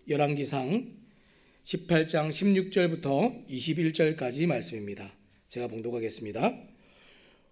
열왕기상 18장 16절부터 21절까지 말씀입니다. 제가 봉독하겠습니다.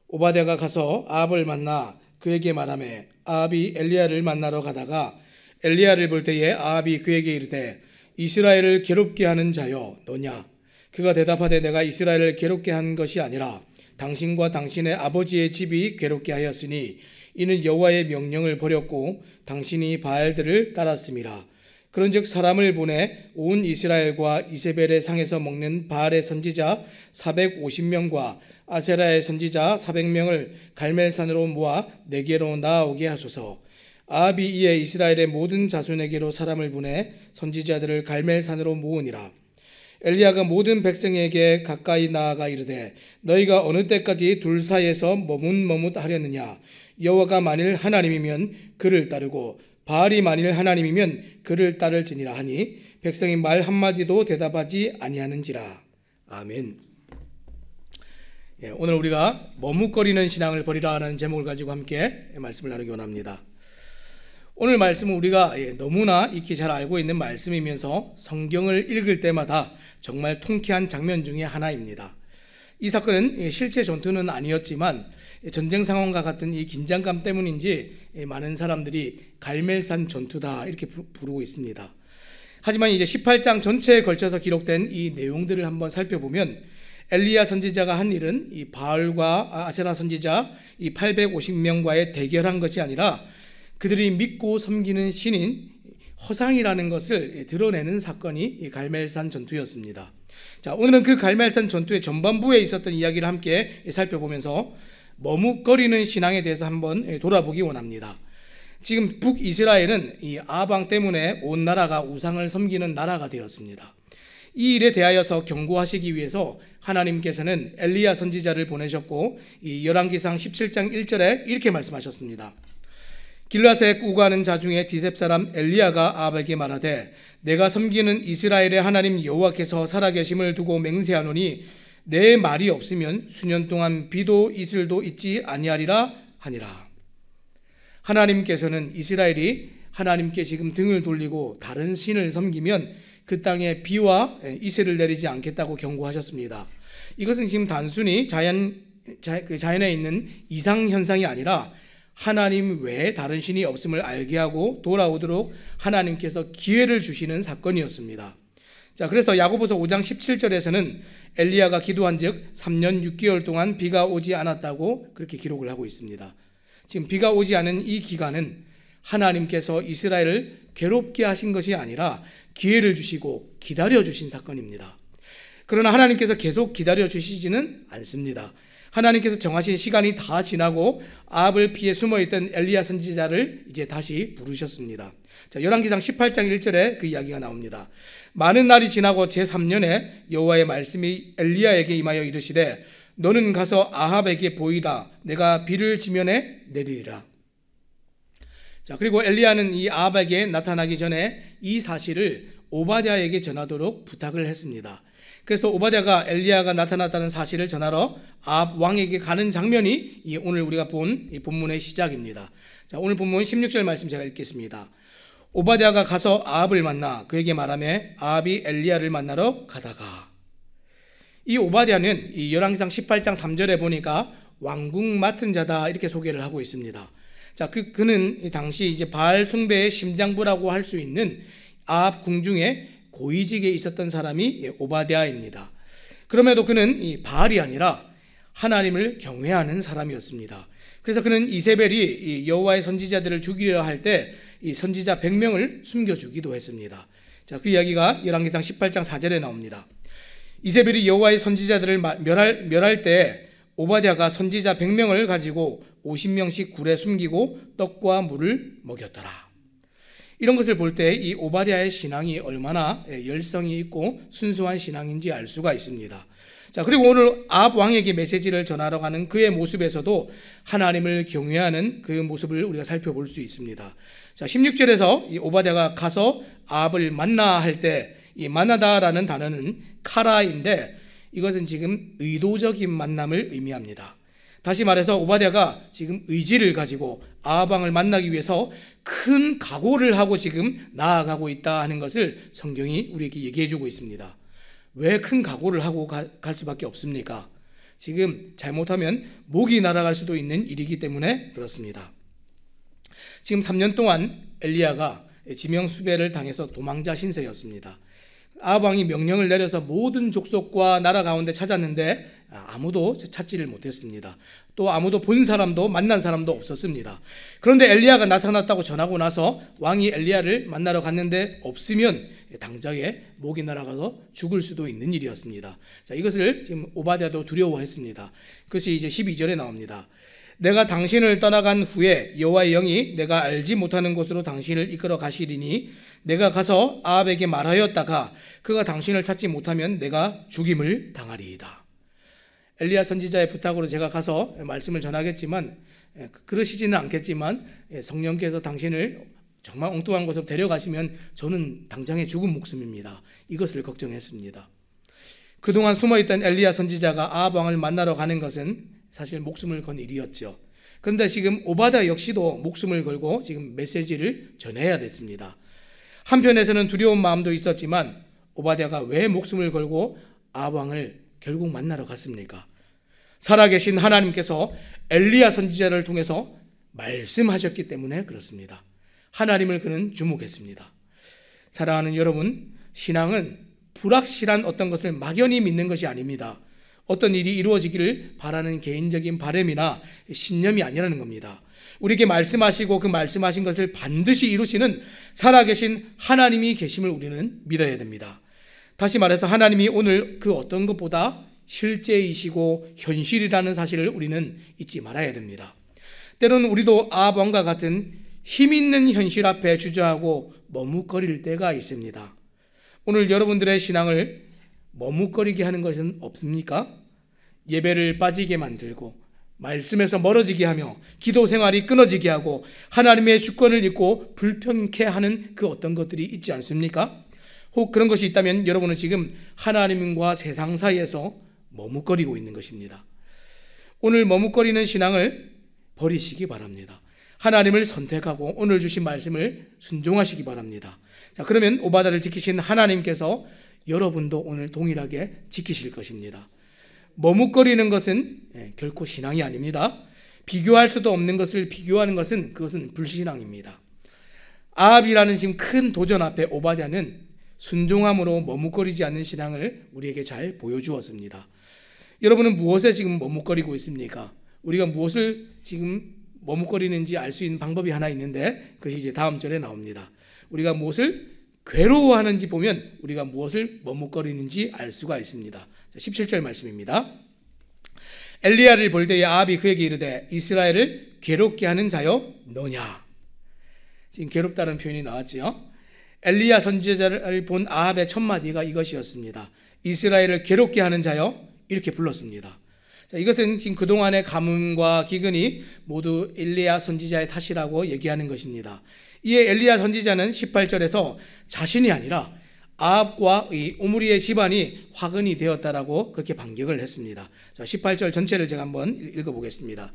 오바댜가 가서 아합을 만나 그에게 말하매 아합이 엘리야를 만나러 가다가 엘리야를 볼 때에 아합이 그에게 이르되 이스라엘을 괴롭게 하는 자여 너냐? 그가 대답하되 내가 이스라엘을 괴롭게 한 것이 아니라 당신과 당신의 아버지의 집이 괴롭게 하였으니 이는 여호와의 명령을 버렸고 당신이 바알들을 따랐음이라. 그런즉 사람을 보내 온 이스라엘과 이세벨의 상에서 먹는 바알의 선지자 450명과 아세라의 선지자 400명을 갈멜산으로 모아 내게로 나아오게 하소서. 아합이 이에 이스라엘의 모든 자손에게로 사람을 보내 선지자들을 갈멜산으로 모으니라. 엘리야가 모든 백성에게 가까이 나아가 이르되 너희가 어느 때까지 둘 사이에서 머뭇머뭇하려느냐? 여호와가 만일 하나님이면 그를 따르고 바알이 만일 하나님이면 그를 따를지니라 하니 백성이 말 한마디도 대답하지 아니하는지라. 아멘. 오늘 우리가 머뭇거리는 신앙을 버리라 하는 제목을 가지고 함께 말씀을 나누기 원합니다. 오늘 말씀은 우리가 너무나 익히 잘 알고 있는 말씀이면서 성경을 읽을 때마다 정말 통쾌한 장면 중에 하나입니다. 이 사건은 실제 전투는 아니었지만 전쟁 상황과 같은 이 긴장감 때문인지 많은 사람들이 갈멜산 전투다 이렇게 부르고 있습니다. 하지만 이제 18장 전체에 걸쳐서 기록된 이 내용들을 한번 살펴보면 엘리야 선지자가 한 일은 이 바알과 아세라 선지자 이 850명과의 대결한 것이 아니라 그들이 믿고 섬기는 신인 허상이라는 것을 드러내는 사건이 이 갈멜산 전투였습니다. 자, 오늘은 그 갈멜산 전투의 전반부에 있었던 이야기를 함께 살펴보면서 머뭇거리는 신앙에 대해서 한번 돌아보기 원합니다. 지금 북이스라엘은 이 아합 왕 때문에 온 나라가 우상을 섬기는 나라가 되었습니다. 이 일에 대하여서 경고하시기 위해서 하나님께서는 엘리야 선지자를 보내셨고 이 열왕기상 17장 1절에 이렇게 말씀하셨습니다. 길라앗에 구가는 자 중에 디셉 사람 엘리야가 아합에게 말하되 내가 섬기는 이스라엘의 하나님 여호와께서 살아계심을 두고 맹세하노니 내 말이 없으면 수년 동안 비도 이슬도 있지 아니하리라 하니라. 하나님께서는 이스라엘이 하나님께 지금 등을 돌리고 다른 신을 섬기면 그 땅에 비와 이슬을 내리지 않겠다고 경고하셨습니다. 이것은 지금 단순히 자연에 있는 이상현상이 아니라 하나님 외에 다른 신이 없음을 알게 하고 돌아오도록 하나님께서 기회를 주시는 사건이었습니다. 자, 그래서 야고보서 5장 17절에서는 엘리야가 기도한 즉 3년 6개월 동안 비가 오지 않았다고 그렇게 기록을 하고 있습니다. 지금 비가 오지 않은 이 기간은 하나님께서 이스라엘을 괴롭게 하신 것이 아니라 기회를 주시고 기다려 주신 사건입니다. 그러나 하나님께서 계속 기다려 주시지는 않습니다. 하나님께서 정하신 시간이 다 지나고 아합을 피해 숨어있던 엘리야 선지자를 이제 다시 부르셨습니다. 자, 열왕기상 18장 1절에 그 이야기가 나옵니다. 많은 날이 지나고 제3년에 여호와의 말씀이 엘리야에게 임하여 이르시되 너는 가서 아합에게 보이라. 내가 비를 지면에 내리리라. 자, 그리고 엘리야는 이 아합에게 나타나기 전에 이 사실을 오바댜에게 전하도록 부탁을 했습니다. 그래서 오바댜가 엘리야가 나타났다는 사실을 전하러 아합 왕에게 가는 장면이 오늘 우리가 본 이 본문의 시작입니다. 자, 오늘 본문 16절 말씀 제가 읽겠습니다. 오바댜가 가서 아합을 만나 그에게 말하매 아합이 엘리야를 만나러 가다가. 이 오바댜는 이 열왕기상 18장 3절에 보니까 왕궁 맡은 자다 이렇게 소개를 하고 있습니다. 자, 그는 당시 이제 바알 숭배의 심장부라고 할 수 있는 아합 궁중에 고위직에 있었던 사람이 오바댜입니다. 그럼에도 그는 이 바알이 아니라 하나님을 경외하는 사람이었습니다. 그래서 그는 이세벨이 이 여호와의 선지자들을 죽이려 할 때 이 선지자 100명을 숨겨주기도 했습니다. 자, 그 이야기가 열왕기상 18장 4절에 나옵니다. 이세벨이 여호와의 선지자들을 멸할 때 오바댜가 선지자 100명을 가지고 50명씩 굴에 숨기고 떡과 물을 먹였더라. 이런 것을 볼 때 이 오바댜의 신앙이 얼마나 열성이 있고 순수한 신앙인지 알 수가 있습니다. 자, 그리고 오늘 아합 왕에게 메시지를 전하러 가는 그의 모습에서도 하나님을 경외하는 그 모습을 우리가 살펴볼 수 있습니다. 자, 16절에서 이 오바댜가 가서 아합을 만나 할 때 이 만나다라는 단어는 카라인데 이것은 지금 의도적인 만남을 의미합니다. 다시 말해서 오바댜가 지금 의지를 가지고 아합 왕을 만나기 위해서 큰 각오를 하고 지금 나아가고 있다 하는 것을 성경이 우리에게 얘기해 주고 있습니다. 왜 큰 각오를 하고 갈 수밖에 없습니까? 지금 잘못하면 목이 날아갈 수도 있는 일이기 때문에 그렇습니다. 지금 3년 동안 엘리야가 지명수배를 당해서 도망자 신세였습니다. 아합 왕이 명령을 내려서 모든 족속과 나라 가운데 찾았는데 아무도 찾지를 못했습니다. 또 아무도 본 사람도 만난 사람도 없었습니다. 그런데 엘리야가 나타났다고 전하고 나서 왕이 엘리야를 만나러 갔는데 없으면 당장에 목이 날아가서 죽을 수도 있는 일이었습니다. 자, 이것을 지금 오바댜도 두려워했습니다. 그것이 이제 12절에 나옵니다. 내가 당신을 떠나간 후에 여호와의 영이 내가 알지 못하는 곳으로 당신을 이끌어 가시리니 내가 가서 아합에게 말하였다가 그가 당신을 찾지 못하면 내가 죽임을 당하리이다. 엘리야 선지자의 부탁으로 제가 가서 말씀을 전하겠지만 그러시지는 않겠지만 성령께서 당신을 정말 엉뚱한 곳으로 데려가시면 저는 당장에 죽은 목숨입니다. 이것을 걱정했습니다. 그동안 숨어있던 엘리야 선지자가 아합 왕을 만나러 가는 것은 사실 목숨을 건 일이었죠. 그런데 지금 오바댜 역시도 목숨을 걸고 지금 메시지를 전해야 됐습니다. 한편에서는 두려운 마음도 있었지만 오바댜가 왜 목숨을 걸고 아합 왕을 결국 만나러 갔습니까? 살아계신 하나님께서 엘리야 선지자를 통해서 말씀하셨기 때문에 그렇습니다. 하나님을 그는 주목했습니다. 사랑하는 여러분, 신앙은 불확실한 어떤 것을 막연히 믿는 것이 아닙니다. 어떤 일이 이루어지기를 바라는 개인적인 바람이나 신념이 아니라는 겁니다. 우리에게 말씀하시고 그 말씀하신 것을 반드시 이루시는 살아계신 하나님이 계심을 우리는 믿어야 됩니다. 다시 말해서 하나님이 오늘 그 어떤 것보다 실제이시고 현실이라는 사실을 우리는 잊지 말아야 됩니다. 때로는 우리도 아합 왕과 같은 힘 있는 현실 앞에 주저하고 머뭇거릴 때가 있습니다. 오늘 여러분들의 신앙을 머뭇거리게 하는 것은 없습니까? 예배를 빠지게 만들고 말씀에서 멀어지게 하며 기도 생활이 끊어지게 하고 하나님의 주권을 잊고 불평케 하는 그 어떤 것들이 있지 않습니까? 혹 그런 것이 있다면 여러분은 지금 하나님과 세상 사이에서 머뭇거리고 있는 것입니다. 오늘 머뭇거리는 신앙을 버리시기 바랍니다. 하나님을 선택하고 오늘 주신 말씀을 순종하시기 바랍니다. 자, 그러면 오바댜를 지키신 하나님께서 여러분도 오늘 동일하게 지키실 것입니다. 머뭇거리는 것은 결코 신앙이 아닙니다. 비교할 수도 없는 것을 비교하는 것은 그것은 불신앙입니다. 아합이라는 지금 큰 도전 앞에 오바댜는 순종함으로 머뭇거리지 않는 신앙을 우리에게 잘 보여주었습니다. 여러분은 무엇에 지금 머뭇거리고 있습니까? 우리가 무엇을 지금 머뭇거리는지 알 수 있는 방법이 하나 있는데 그것이 이제 다음 절에 나옵니다. 우리가 무엇을 괴로워하는지 보면 우리가 무엇을 머뭇거리는지 알 수가 있습니다. 17절 말씀입니다. 엘리야를 볼 때에 아합이 그에게 이르되 이스라엘을 괴롭게 하는 자여 너냐? 지금 괴롭다는 표현이 나왔지요. 엘리야 선지자를 본 아합의 첫 마디가 이것이었습니다. 이스라엘을 괴롭게 하는 자여, 이렇게 불렀습니다. 자, 이것은 지금 그동안의 가뭄과 기근이 모두 엘리야 선지자의 탓이라고 얘기하는 것입니다. 이에 엘리야 선지자는 18절에서 자신이 아니라 아합과 이 오므리의 집안이 화근이 되었다라고 그렇게 반격을 했습니다. 자, 18절 전체를 제가 한번 읽어보겠습니다.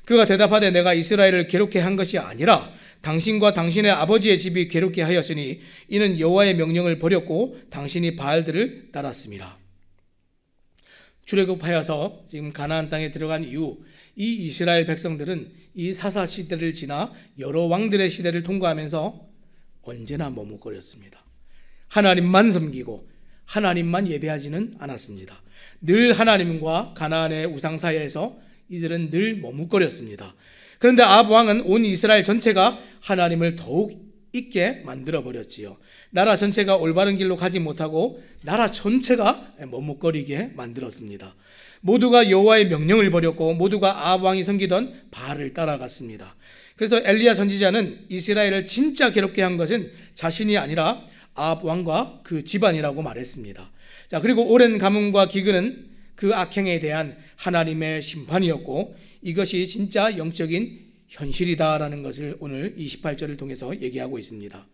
그가 대답하되 내가 이스라엘을 괴롭게 한 것이 아니라 당신과 당신의 아버지의 집이 괴롭게 하였으니 이는 여호와의 명령을 버렸고 당신이 바알들을 따랐습니다. 출애굽하여서 지금 가나안 땅에 들어간 이후 이 이스라엘 백성들은 이 사사 시대를 지나 여러 왕들의 시대를 통과하면서 언제나 머뭇거렸습니다. 하나님만 섬기고 하나님만 예배하지는 않았습니다. 늘 하나님과 가나안의 우상 사이에서 이들은 늘 머뭇거렸습니다. 그런데 아합 왕은 온 이스라엘 전체가 하나님을 더욱 잊게 만들어버렸지요. 나라 전체가 올바른 길로 가지 못하고 나라 전체가 머뭇거리게 만들었습니다. 모두가 여호와의 명령을 버렸고 모두가 아합 왕이 섬기던 바알을 따라갔습니다. 그래서 엘리야 선지자는 이스라엘을 진짜 괴롭게 한 것은 자신이 아니라 아합 왕과 그 집안이라고 말했습니다. 자, 그리고 오랜 가뭄과 기근은 그 악행에 대한 하나님의 심판이었고 이것이 진짜 영적인 현실이다라는 것을 오늘 28절을 통해서 얘기하고 있습니다.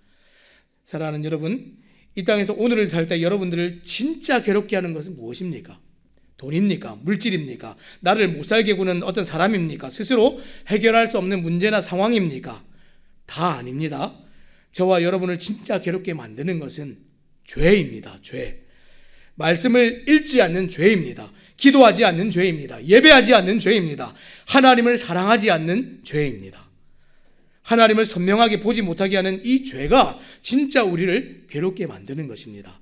사랑하는 여러분, 이 땅에서 오늘을 살 때 여러분들을 진짜 괴롭게 하는 것은 무엇입니까? 돈입니까? 물질입니까? 나를 못 살게 구는 어떤 사람입니까? 스스로 해결할 수 없는 문제나 상황입니까? 다 아닙니다. 저와 여러분을 진짜 괴롭게 만드는 것은 죄입니다. 죄. 말씀을 읽지 않는 죄입니다. 기도하지 않는 죄입니다. 예배하지 않는 죄입니다. 하나님을 사랑하지 않는 죄입니다. 하나님을 선명하게 보지 못하게 하는 이 죄가 진짜 우리를 괴롭게 만드는 것입니다.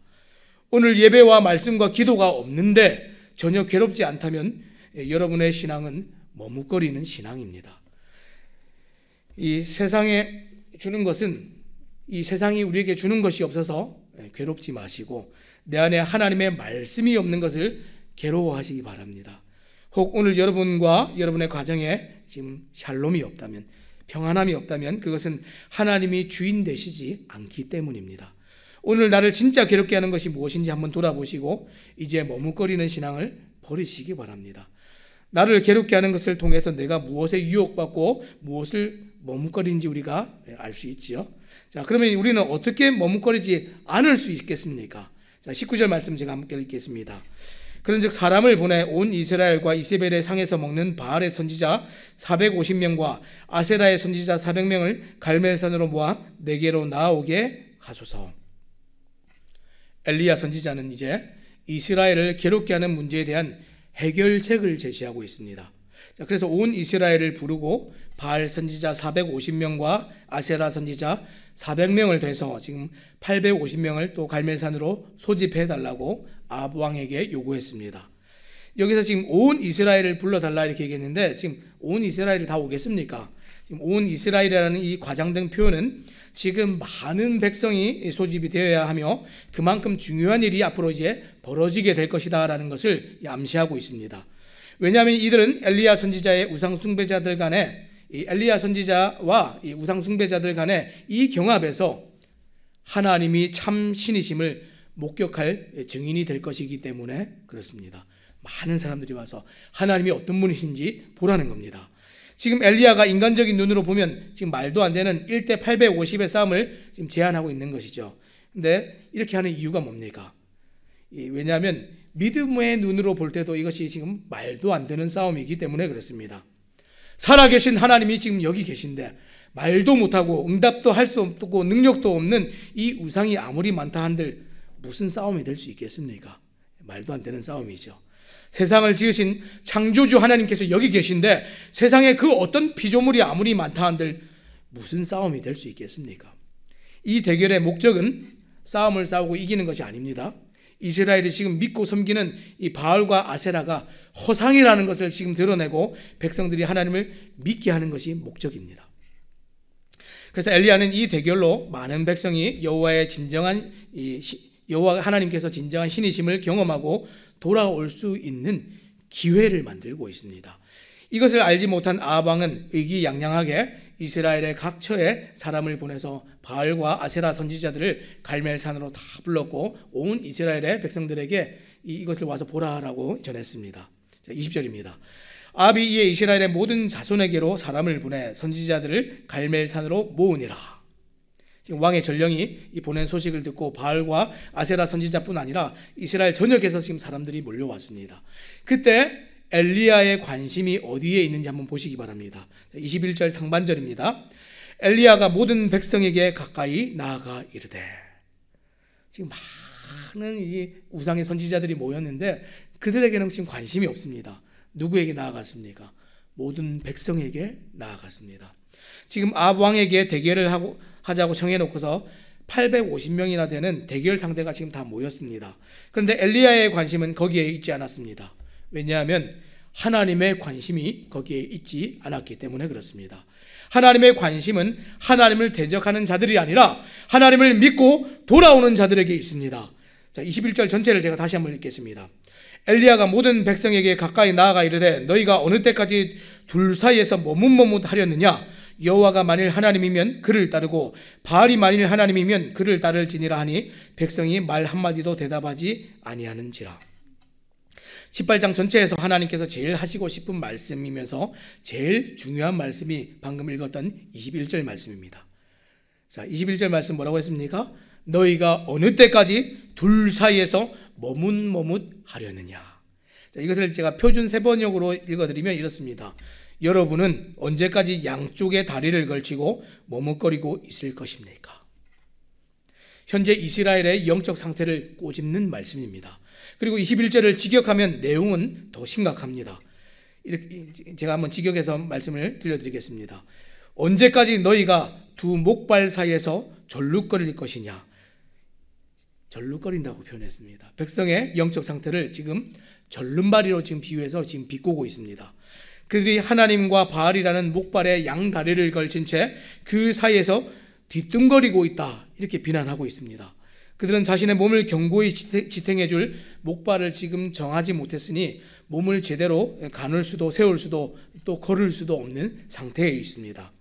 오늘 예배와 말씀과 기도가 없는데 전혀 괴롭지 않다면 여러분의 신앙은 머뭇거리는 신앙입니다. 이 세상에 주는 것은, 이 세상이 우리에게 주는 것이 없어서 괴롭지 마시고 내 안에 하나님의 말씀이 없는 것을 괴로워하시기 바랍니다. 혹 오늘 여러분과 여러분의 가정에 지금 샬롬이 없다면, 평안함이 없다면 그것은 하나님이 주인 되시지 않기 때문입니다. 오늘 나를 진짜 괴롭게 하는 것이 무엇인지 한번 돌아보시고 이제 머뭇거리는 신앙을 버리시기 바랍니다. 나를 괴롭게 하는 것을 통해서 내가 무엇에 유혹받고 무엇을 머뭇거리는지 우리가 알 수 있지요. 자, 그러면 우리는 어떻게 머뭇거리지 않을 수 있겠습니까? 자, 19절 말씀 제가 함께 읽겠습니다. 그런즉 사람을 보내 온 이스라엘과 이세벨의 상에서 먹는 바알의 선지자 450명과 아세라의 선지자 400명을 갈멜산으로 모아 내게로 나오게 하소서. 엘리야 선지자는 이제 이스라엘을 괴롭게 하는 문제에 대한 해결책을 제시하고 있습니다. 자, 그래서 온 이스라엘을 부르고 바알 선지자 450명과 아세라 선지자 400명을 더해서 지금 850명을 또 갈멜산으로 소집해 달라고 아합 왕에게 요구했습니다. 여기서 지금 온 이스라엘을 불러달라 이렇게 얘기했는데 지금 온 이스라엘이 다 오겠습니까? 지금 온 이스라엘이라는 이 과장된 표현은 지금 많은 백성이 소집이 되어야 하며 그만큼 중요한 일이 앞으로 이제 벌어지게 될 것이다 라는 것을 암시하고 있습니다. 왜냐하면 이들은 엘리야 선지자의 우상 숭배자들 간에, 이 엘리야 선지자와 이 우상 숭배자들 간의 이 경합에서 하나님이 참 신이심을 목격할 증인이 될 것이기 때문에 그렇습니다. 많은 사람들이 와서 하나님이 어떤 분이신지 보라는 겁니다. 지금 엘리야가 인간적인 눈으로 보면 지금 말도 안 되는 1대 850의 싸움을 지금 제안하고 있는 것이죠. 근데 이렇게 하는 이유가 뭡니까? 왜냐하면 믿음의 눈으로 볼 때도 이것이 지금 말도 안 되는 싸움이기 때문에 그렇습니다. 살아계신 하나님이 지금 여기 계신데 말도 못하고 응답도 할 수 없고 능력도 없는 이 우상이 아무리 많다 한들 무슨 싸움이 될 수 있겠습니까? 말도 안 되는 싸움이죠. 세상을 지으신 창조주 하나님께서 여기 계신데 세상에 그 어떤 피조물이 아무리 많다 한들 무슨 싸움이 될 수 있겠습니까? 이 대결의 목적은 싸움을 싸우고 이기는 것이 아닙니다. 이스라엘이 지금 믿고 섬기는 이 바알과 아세라가 허상이라는 것을 지금 드러내고 백성들이 하나님을 믿게 하는 것이 목적입니다. 그래서 엘리야는 이 대결로 많은 백성이 여호와의 진정한 여호와 하나님께서 진정한 신이심을 경험하고 돌아올 수 있는 기회를 만들고 있습니다. 이것을 알지 못한 아합 왕은 의기양양하게 이스라엘의 각처에 사람을 보내서 바알과 아세라 선지자들을 갈멜산으로 다 불렀고 온 이스라엘의 백성들에게 이것을 와서 보라라고 전했습니다. 20절입니다. 아합이 이에 이스라엘의 모든 자손에게로 사람을 보내 선지자들을 갈멜산으로 모으니라. 지금 왕의 전령이 이 보낸 소식을 듣고 바알과 아세라 선지자뿐 아니라 이스라엘 전역에서 지금 사람들이 몰려왔습니다. 그때 엘리야의 관심이 어디에 있는지 한번 보시기 바랍니다. 21절 상반절입니다. 엘리야가 모든 백성에게 가까이 나아가 이르되, 지금 많은 이 우상의 선지자들이 모였는데 그들에게는 지금 관심이 없습니다. 누구에게 나아갔습니까? 모든 백성에게 나아갔습니다. 지금 아합 왕에게 대결을 하자고 정해놓고서 850명이나 되는 대결 상대가 지금 다 모였습니다. 그런데 엘리야의 관심은 거기에 있지 않았습니다. 왜냐하면 하나님의 관심이 거기에 있지 않았기 때문에 그렇습니다. 하나님의 관심은 하나님을 대적하는 자들이 아니라 하나님을 믿고 돌아오는 자들에게 있습니다. 자, 21절 전체를 제가 다시 한번 읽겠습니다. 엘리야가 모든 백성에게 가까이 나아가 이르되 너희가 어느 때까지 둘 사이에서 머뭇머뭇하렸느냐? 여호와가 만일 하나님이면 그를 따르고 바알이 만일 하나님이면 그를 따를지니라 하니 백성이 말 한마디도 대답하지 아니하는지라. 18장 전체에서 하나님께서 제일 하시고 싶은 말씀이면서 제일 중요한 말씀이 방금 읽었던 21절 말씀입니다. 자, 21절 말씀 뭐라고 했습니까? 너희가 어느 때까지 둘 사이에서 머뭇머뭇하려느냐. 자, 이것을 제가 표준 세번역으로 읽어드리면 이렇습니다. 여러분은 언제까지 양쪽에 다리를 걸치고 머뭇거리고 있을 것입니까? 현재 이스라엘의 영적 상태를 꼬집는 말씀입니다. 그리고 21절을 직역하면 내용은 더 심각합니다. 이렇게 제가 한번 직역해서 말씀을 들려드리겠습니다. 언제까지 너희가 두 목발 사이에서 절룩거릴 것이냐? 절룩거린다고 표현했습니다. 백성의 영적 상태를 지금 절름발이로 지금 비유해서 지금 비꼬고 있습니다. 그들이 하나님과 바알이라는 목발에 양다리를 걸친 채 그 사이에서 뒤뚱거리고 있다, 이렇게 비난하고 있습니다. 그들은 자신의 몸을 견고히 지탱해 줄 목발을 지금 정하지 못했으니 몸을 제대로 가눌 수도 세울 수도 또 걸을 수도 없는 상태에 있습니다.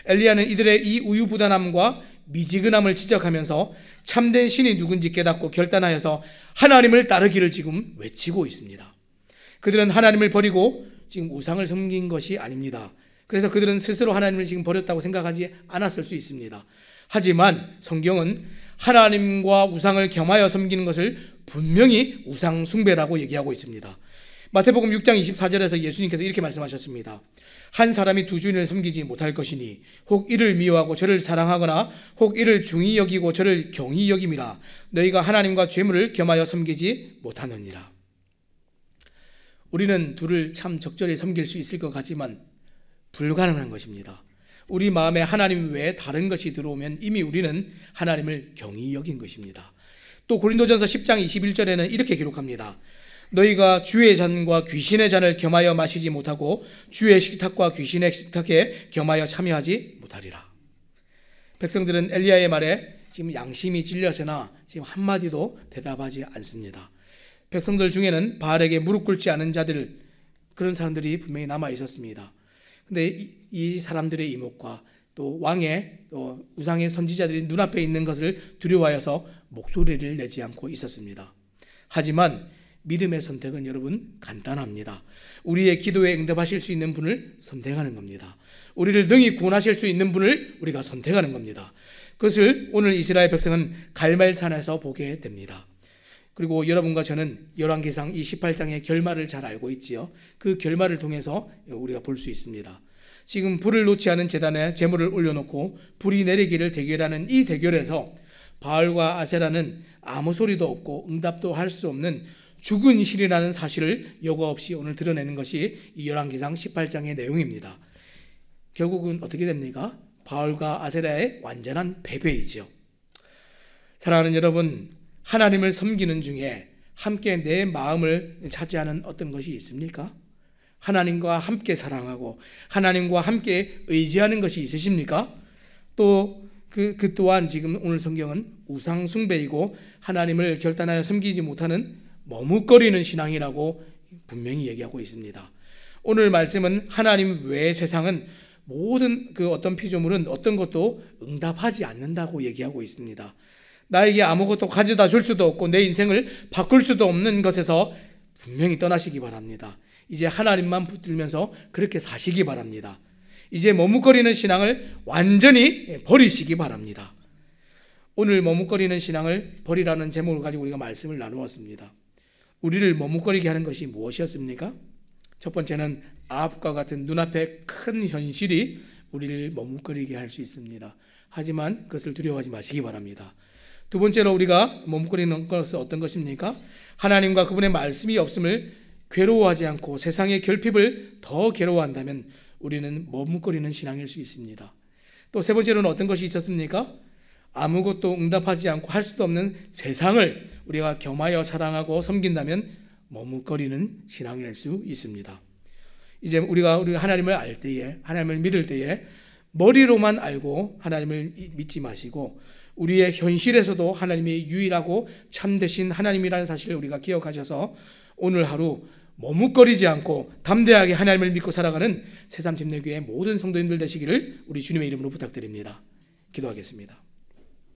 엘리야는 이들의 이 우유부단함과 미지근함을 지적하면서 참된 신이 누군지 깨닫고 결단하여서 하나님을 따르기를 지금 외치고 있습니다. 그들은 하나님을 버리고 지금 우상을 섬긴 것이 아닙니다. 그래서 그들은 스스로 하나님을 지금 버렸다고 생각하지 않았을 수 있습니다. 하지만 성경은 하나님과 우상을 겸하여 섬기는 것을 분명히 우상 숭배라고 얘기하고 있습니다. 마태복음 6장 24절에서 예수님께서 이렇게 말씀하셨습니다. 한 사람이 두 주인을 섬기지 못할 것이니 혹 이를 미워하고 저를 사랑하거나 혹 이를 중히 여기고 저를 경히 여김이라. 너희가 하나님과 죄물을 겸하여 섬기지 못하느니라. 우리는 둘을 참 적절히 섬길 수 있을 것 같지만 불가능한 것입니다. 우리 마음에 하나님 외에 다른 것이 들어오면 이미 우리는 하나님을 경히 여긴 것입니다. 또 고린도전서 10장 21절에는 이렇게 기록합니다. 너희가 주의 잔과 귀신의 잔을 겸하여 마시지 못하고 주의 식탁과 귀신의 식탁에 겸하여 참여하지 못하리라. 백성들은 엘리야의 말에 지금 양심이 찔려서나 지금 한마디도 대답하지 않습니다. 백성들 중에는 바알에게 무릎 꿇지 않은 자들, 그런 사람들이 분명히 남아 있었습니다. 근데 이 사람들의 이목과 또 왕의 또 우상의 선지자들이 눈앞에 있는 것을 두려워하여서 목소리를 내지 않고 있었습니다. 하지만 믿음의 선택은 여러분 간단합니다. 우리의 기도에 응답하실 수 있는 분을 선택하는 겁니다. 우리를 능히 구원하실 수 있는 분을 우리가 선택하는 겁니다. 그것을 오늘 이스라엘 백성은 갈멜산에서 보게 됩니다. 그리고 여러분과 저는 열왕기상 이 18장의 결말을 잘 알고 있지요. 그 결말을 통해서 우리가 볼 수 있습니다. 지금 불을 놓지 않은 제단에 제물을 올려놓고 불이 내리기를 대결하는 이 대결에서 바알과 아세라는 아무 소리도 없고 응답도 할 수 없는 죽은 실이라는 사실을 여과 없이 오늘 드러내는 것이 이 열왕기상 18장의 내용입니다. 결국은 어떻게 됩니까? 바알과 아세라의 완전한 패배이죠. 사랑하는 여러분, 하나님을 섬기는 중에 함께 내 마음을 차지하는 어떤 것이 있습니까? 하나님과 함께 사랑하고 하나님과 함께 의지하는 것이 있으십니까? 또 그 또한 지금 오늘 성경은 우상 숭배이고 하나님을 결단하여 섬기지 못하는 머뭇거리는 신앙이라고 분명히 얘기하고 있습니다. 오늘 말씀은 하나님 외의 세상은 모든 그 어떤 피조물은 어떤 것도 응답하지 않는다고 얘기하고 있습니다. 나에게 아무것도 가져다 줄 수도 없고 내 인생을 바꿀 수도 없는 것에서 분명히 떠나시기 바랍니다. 이제 하나님만 붙들면서 그렇게 사시기 바랍니다. 이제 머뭇거리는 신앙을 완전히 버리시기 바랍니다. 오늘 머뭇거리는 신앙을 버리라는 제목을 가지고 우리가 말씀을 나누었습니다. 우리를 머뭇거리게 하는 것이 무엇이었습니까? 첫 번째는 아합과 같은 눈앞에 큰 현실이 우리를 머뭇거리게 할 수 있습니다. 하지만 그것을 두려워하지 마시기 바랍니다. 두 번째로 우리가 머뭇거리는 것은 어떤 것입니까? 하나님과 그분의 말씀이 없음을 괴로워하지 않고 세상의 결핍을 더 괴로워한다면 우리는 머뭇거리는 신앙일 수 있습니다. 또 세 번째로는 어떤 것이 있었습니까? 아무것도 응답하지 않고 할 수도 없는 세상을 우리가 겸하여 사랑하고 섬긴다면 머뭇거리는 신앙일 수 있습니다. 이제 우리가 하나님을 알 때에, 하나님을 믿을 때에 머리로만 알고 하나님을 믿지 마시고 우리의 현실에서도 하나님이 유일하고 참되신 하나님이라는 사실을 우리가 기억하셔서 오늘 하루 머뭇거리지 않고 담대하게 하나님을 믿고 살아가는 새삼 집내교회 모든 성도님들 되시기를 우리 주님의 이름으로 부탁드립니다. 기도하겠습니다.